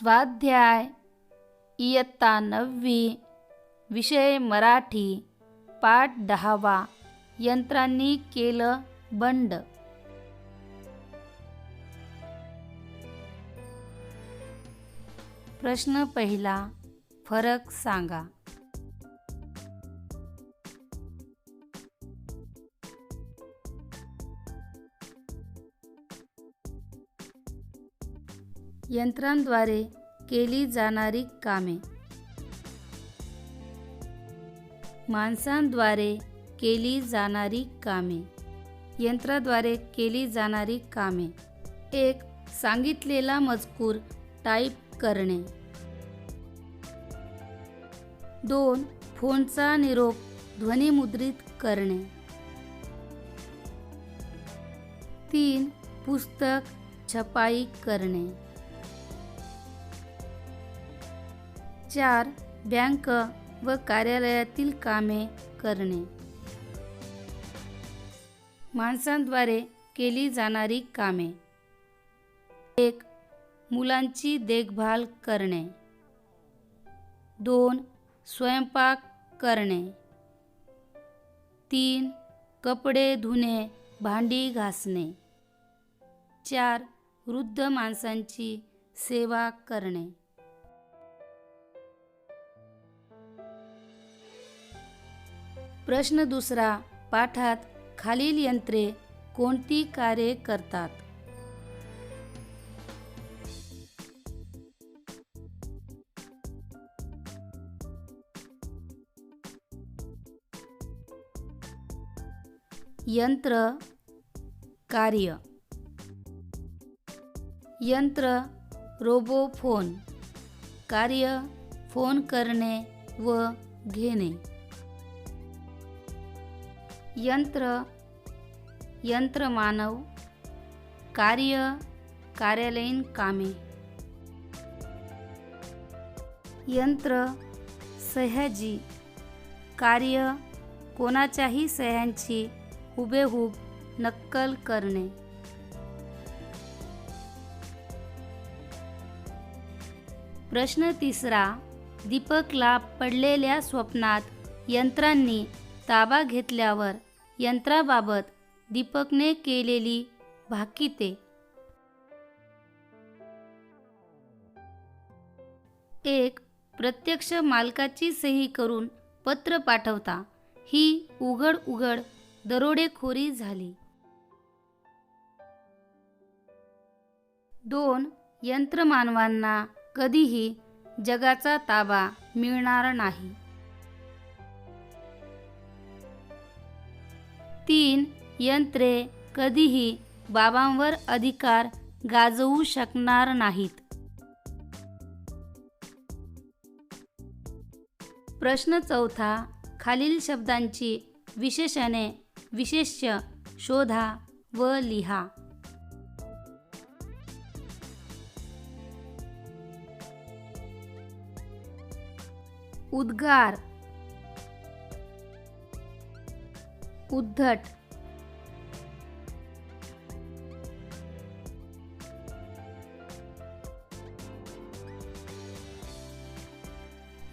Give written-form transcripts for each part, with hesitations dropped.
स्वाध्याय इयत्ता 9वी, विषय मराठी, पाठ 10वा. यंत्रांनी केलं बंड. प्रश्न पहिला, फरक सांगा. यंत्रांद्वारे केली जाणारी कामे. माणसांद्वारे केली जाणारी कामे. यंत्राद्वारे केली जाणारी कामे. 1. सांगितलेला मजकूर टाईप करणे. 2. फोनचा निरोप ध्वनिमुद्रित करणे. 3. पुस्तक छपाई करणे. 4. बँक व कार्यालयातील कामे करणे. माणसांद्वारे केली जाणारी कामे. 1. मुलांची देखभाल करणे. 2. स्वयंपाक करणे. 3. कपडे धुणे, भांडी घासणे. 4. वृद्ध माणसांची सेवा करणे. प्रश्न दुसरा, पाठात खालील यंत्रे कोणती कार्ये करतात? यंत्र कार्य. यंत्र रोबोफोन. कार्य फोन करणे व घेणे. यंत्र यंत्रमानव. कार्य कार्यालयीन कामे. यंत्र सह्याजी. कार्य कोणाच्याही सह्यांची हुबेहूब नक्कल करणे. प्रश्न तिसरा, दीपकला पडलेल्या स्वप्नात यंत्रांनी ताबा घेतल्यावर यंत्राबाबत दीपकने केलेली भाकिते. 1. प्रत्यक्ष मालकाची सही करून पत्र पाठवता. ही उघड दरोडेखोरी झाली. 2. यंत्रमानवांना कधीही जगाचा ताबा मिळणार नाही. 3. यंत्रे कधीही बाबांवर अधिकार गाजवू शकणार नाहीत. प्रश्न चौथा, खालील शब्दांची विशेषणे विशेष्य शोधा व लिहा. उद्गार. उद्धट.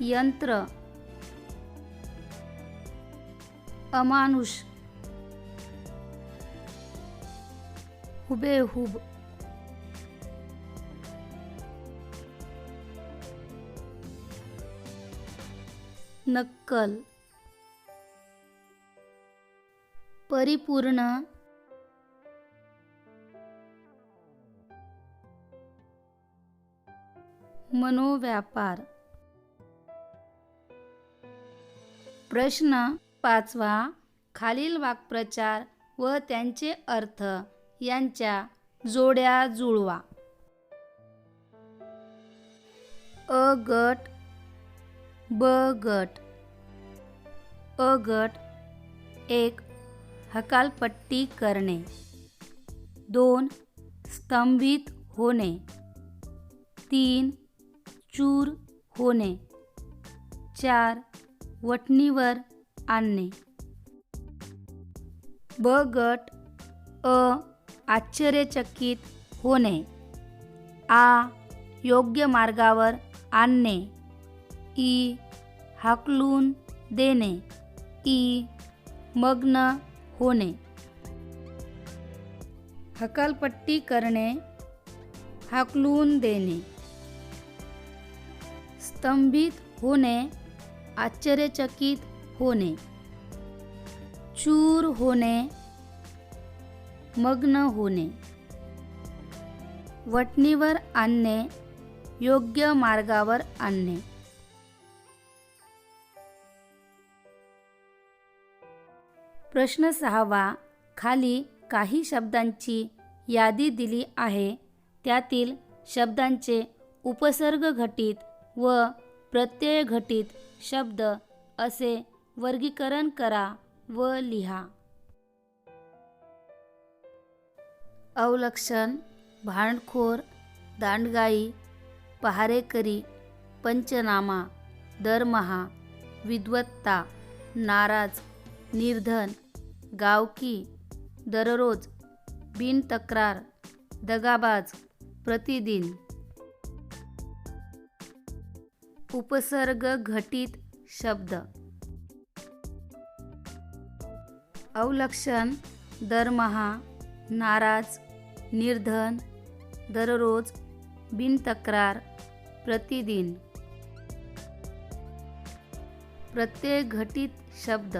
यंत्र. अमानुष. हुबेहूब. नक्कल. परिपूर्ण. मनोव्यापार. प्रश्न 5वा, खालील वाक्प्रचार व त्यांचे अर्थ यांच्या जोड्या जुळवा. अ गट ब गट. अ गट. 1. हकालपट्टी करणे. 2. स्तंभित होणे. 3. चूर होणे. 4. वठणीवर आणणे. ब गट. आश्चर्यचकित होणे. योग्य मार्गावर आणणे. ई. हाकलून देणे. ई. मग्न होणे. हकालपट्टी करणे, हाकलून देणे. स्तंभित होणे, आश्चर्यचकित होणे. चूर होणे, मग्न होणे. वटणीवर आणणे, योग्य मार्गावर आणणे. प्रश्न 6. खाली काही शब्दांची यादी दिली आहे. त्यातील शब्दांचे उपसर्ग घटित व प्रत्यय घटित शब्द असे वर्गीकरण करा व लिहा. अवलक्षण, भांडखोर, दांडगाई, पहारेकरी, पंचनामा, दरमहा, विद्वत्ता, नाराज, निर्धन, गावकी, दररोज, बिनतक्रार, दगाबाज, प्रतिदिन. उपसर्ग घटित शब्द. अवलक्षण, दरमहा, नाराज, निर्धन, दररोज, बिनतक्रार, प्रतिदिन. प्रत्यय घटित शब्द.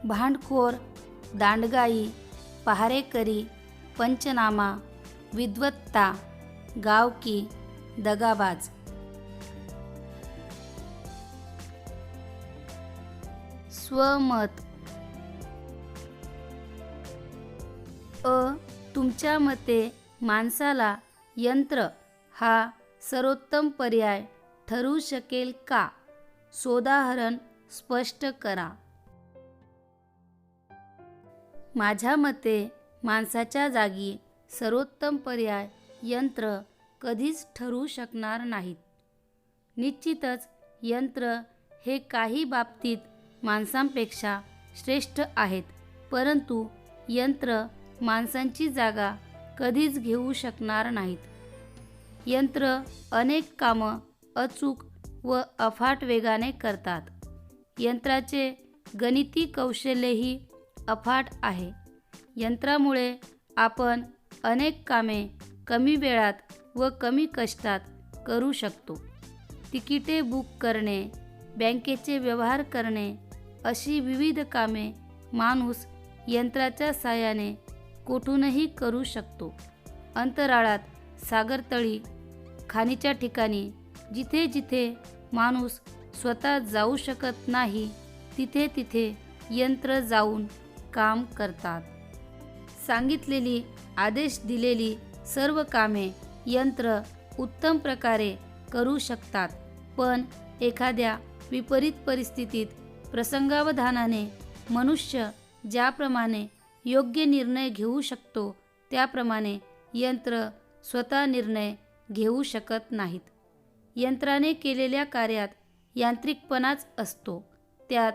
भांडखोर, दांडगाई, पहारेकरी, पंचनामा, विद्वत्ता, गावकी, दगाबाज. स्वमत. तुमच्या मते माणसाला यंत्र हा सर्वोत्तम पर्याय ठरू शकेल का? सोदाहरण स्पष्ट करा. माझ्या मते माणसाच्या जागी सर्वोत्तम पर्याय यंत्र कधीच ठरू शकणार नाहीत. निश्चितच यंत्र हे काही बाबतीत माणसांपेक्षा श्रेष्ठ आहेत, परंतु यंत्र माणसांची जागा कधीच घेऊ शकणार नाहीत. यंत्र अनेक कामं अचूक व अफाट वेगाने करतात. यंत्राचे गणिती कौशल्यही अफाट आहे. यंत्रामुळे आपण अनेक कामे कमी वेळात व कमी कष्टात करू शकतो. तिकिटे बुक करणे, बँकेचे व्यवहार करणे अशी विविध कामे माणूस यंत्राच्या साहाय्याने कोठूनही करू शकतो. अंतराळात, सागरतळी, खाणीच्या ठिकाणी जिथे जिथे माणूस स्वतः जाऊ शकत नाही, तिथे तिथे यंत्र जाऊन काम करतात. सांगितलेली, आदेश दिलेली सर्व कामे यंत्र उत्तम प्रकारे करू शकतात. पण एखाद्या विपरीत परिस्थितीत प्रसंगावधानाने मनुष्य ज्याप्रमाणे योग्य निर्णय घेऊ शकतो, त्याप्रमाणे यंत्र स्वतः निर्णय घेऊ शकत नाहीत. यंत्राने केलेल्या कार्यात यांत्रिकपणाच असतो. त्यात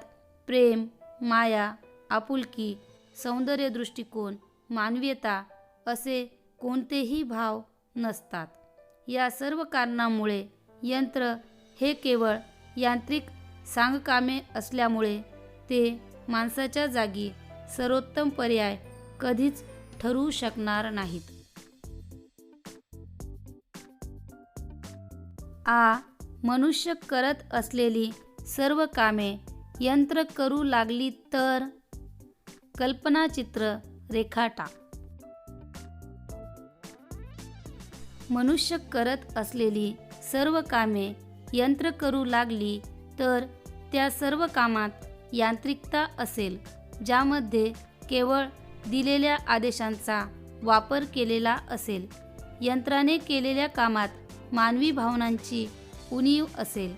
प्रेम, माया, आपुलकी, सौंदर्य दृष्टिकोन, मानवीयता असे कोणतेही भाव नसतात. या सर्व कारणांमुळे यंत्र हे केवळ यांत्रिक सांगकामे असल्यामुळे ते माणसाच्या जागी सर्वोत्तम पर्याय कधीच ठरू शकणार नाहीत. मनुष्य करत असलेली सर्व कामे यंत्र करू लागली तर? कल्पनाचित्र रेखाटा. मनुष्य करत असलेली सर्व कामे यंत्र करू लागली तर त्या सर्व कामात यांत्रिकता असेल, ज्यामध्ये केवळ दिलेल्या आदेशांचा वापर केलेला असेल. यंत्राने केलेल्या कामात मानवी भावनांची उणीव असेल.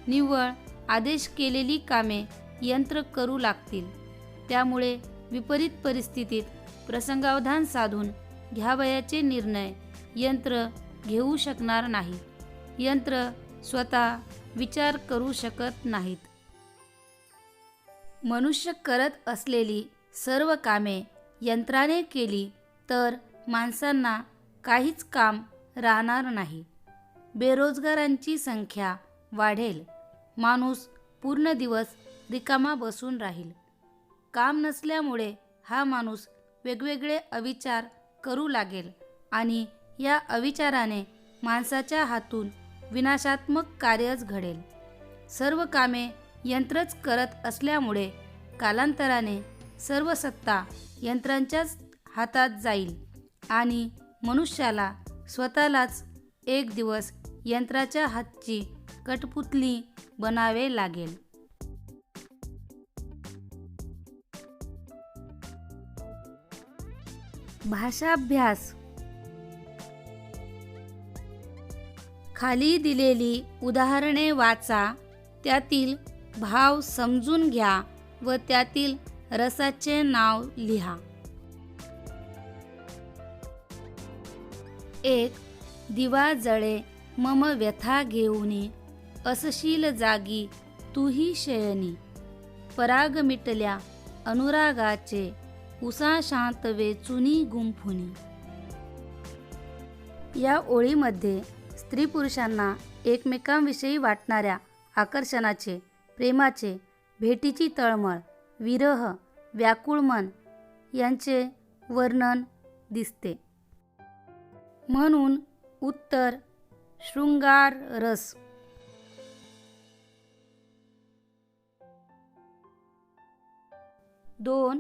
निव्वळ आदेश केलेली कामे यंत्र करू लागतील. त्यामुळे विपरीत परिस्थितीत प्रसंगावधान साधून घ्यावयाचे निर्णय यंत्र घेऊ शकणार नाही. यंत्र स्वतः विचार करू शकत नाहीत. मनुष्य करत असलेली सर्व कामे यंत्राने केली तर माणसांना काहीच काम राहणार नाही. बेरोजगारांची संख्या वाढेल. माणूस पूर्ण दिवस रिकामा बसून राहील. काम नसल्यामुळे हा माणूस वेगवेगळे अविचार करू लागेल आणि या अविचाराने माणसाच्या हातून विनाशात्मक कार्यच घडेल. सर्व कामे यंत्रच करत असल्यामुळे कालांतराने सर्व सत्ता यंत्रांच्याच हातात जाईल आणि मनुष्याला स्वतःलाच एक दिवस यंत्राच्या हातची कठपुतली बनावे लागेल. भाषाभ्यास. खाली दिलेली उदाहरणे वाचा, त्यातील भाव समजून घ्या व त्यातील रसाचे नाव लिहा. 1. दिवा जळे मम व्यथा घेऊनी, असशील जागी तूही शयनी. पराग मिटल्या अनुरागाचे, उषा शांत वेचुनी गुंफुनी. या ओळीमध्ये स्त्री पुरुषांना एकमेकांविषयी वाटणाऱ्या आकर्षणाचे, प्रेमाचे, भेटीची तळमळ, विरह, व्याकुळ मन यांचे वर्णन दिसते. म्हणून उत्तर शृंगार रस. 2.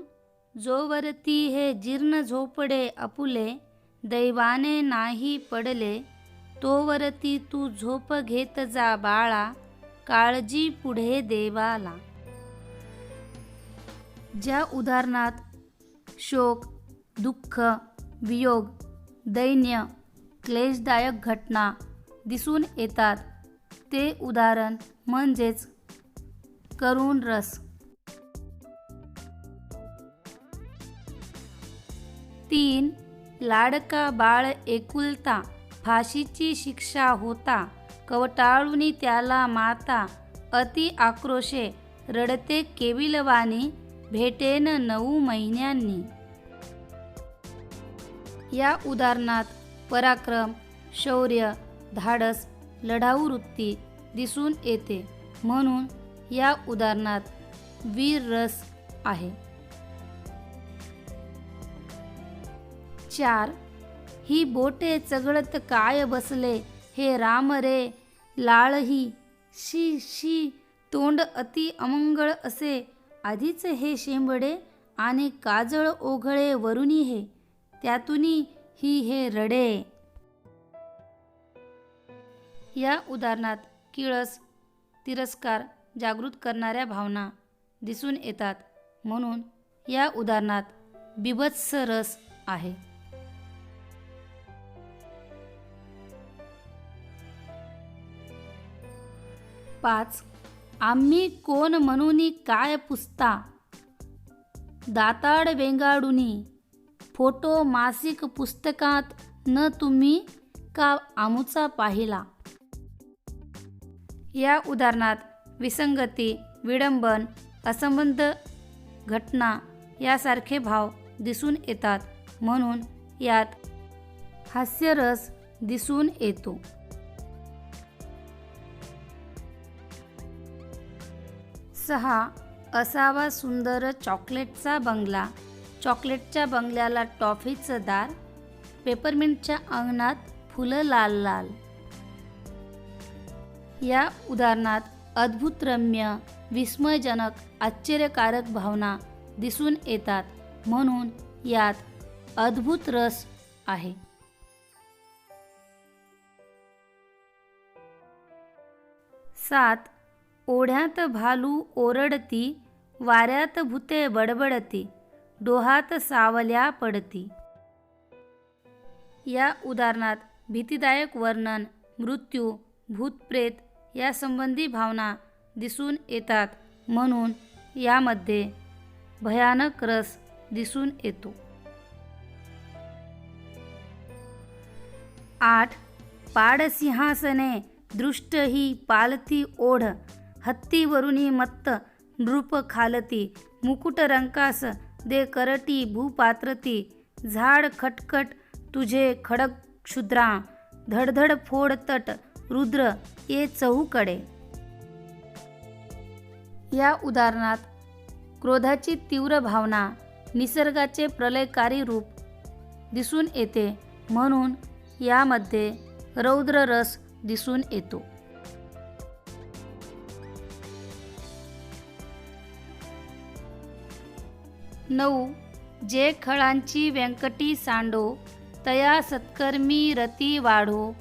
जोवरती हे जीर्ण झोपडे आपुले, दैवाने नाही पडले, तोवरती तू झोप घेत जा बाळा, काळजी पुढे देवाला. ज्या उदाहरणात शोक, दुःख, वियोग, दैन्य, क्लेशदायक घटना दिसून येतात ते उदाहरण म्हणजेच करुण रस. 3. लाडका बाळ एकुलता, फाशीची शिक्षा होता, कवटाळूनी त्याला माता, अति आक्रोशे रडते केविलवाणी, भेटेन 9 महिन्यांनी. या उदाहरणात पराक्रम, शौर्य, धाडस, लढाऊ वृत्ती दिसून येते म्हणून या उदाहरणात वीर रस आहे. 4. ही बोटे चघळत काय बसले, हे राम रे लाळही, शी शी तोंड अति अमंगळ असे, आधीच हे शेंबडे आणि काजळ ओघळे वरुनी हे, त्यातुनी ही हे रडे. या उदाहरणात किळस, तिरस्कार जागृत करणाऱ्या भावना दिसून येतात म्हणून या उदाहरणात बीभत्स रस आहे. 5. आम्ही कोण म्हणूनी काय पुसता, दाताड वेंगाडुनी, फोटो मासिक पुस्तकात न तुम्ही का आमुचा पाहिला. या उदाहरणात विसंगती, विडंबन, असंबद्ध घटना यासारखे भाव दिसून येतात म्हणून यात हास्यरस दिसून येतो. 6. असावा सुंदर चॉकलेटचा बंगला, चॉकलेटच्या बंगल्याला टॉफीचं दार, पेपरमिंटच्या अंगणात फुलं लाल लाल. या उदाहरणात अद्भुतरम्य, विस्मयजनक, आश्चर्यकारक भावना दिसून येतात म्हणून यात अद्भुत रस आहे. 7. ओढ्यात भालू ओरडती, वाऱ्यात भुते बडबडती, डोहात सावल्या पडती. या उदाहरणात भीतीदायक वर्णन, मृत्यू, भूतप्रेत यासंबंधी भावना दिसून येतात म्हणून यामध्ये भयानक रस दिसून येतो. 8. पाडसिंहासने दृष्ट ही पालथी ओढ, हत्तीवरुनी मत्त नृप खालती, मुकुट रंकास दे करटी भूपात्रती, झाड खटखट तुझे खडक क्षुद्रा धडधड फोड तट रुद्र ये चहूकडे. या उदाहरणात क्रोधाची तीव्र भावना निसर्गाचे प्रलयकारी रूप दिसून येते, म्हणून यामध्ये रौद्र रस दिसून येतो. 9. जे खळांची व्यंकटी सांडो तया सत्कर्मी रती वाढो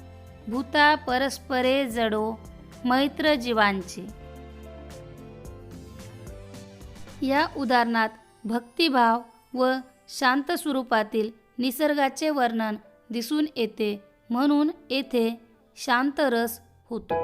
भूता परस्परे जडो मैत्र जीवांचे. या उदाहरणात भक्तिभाव व शांत स्वरूपातील निसर्गाचे वर्णन दिसून येते, म्हणून येथे शांत रस होतो.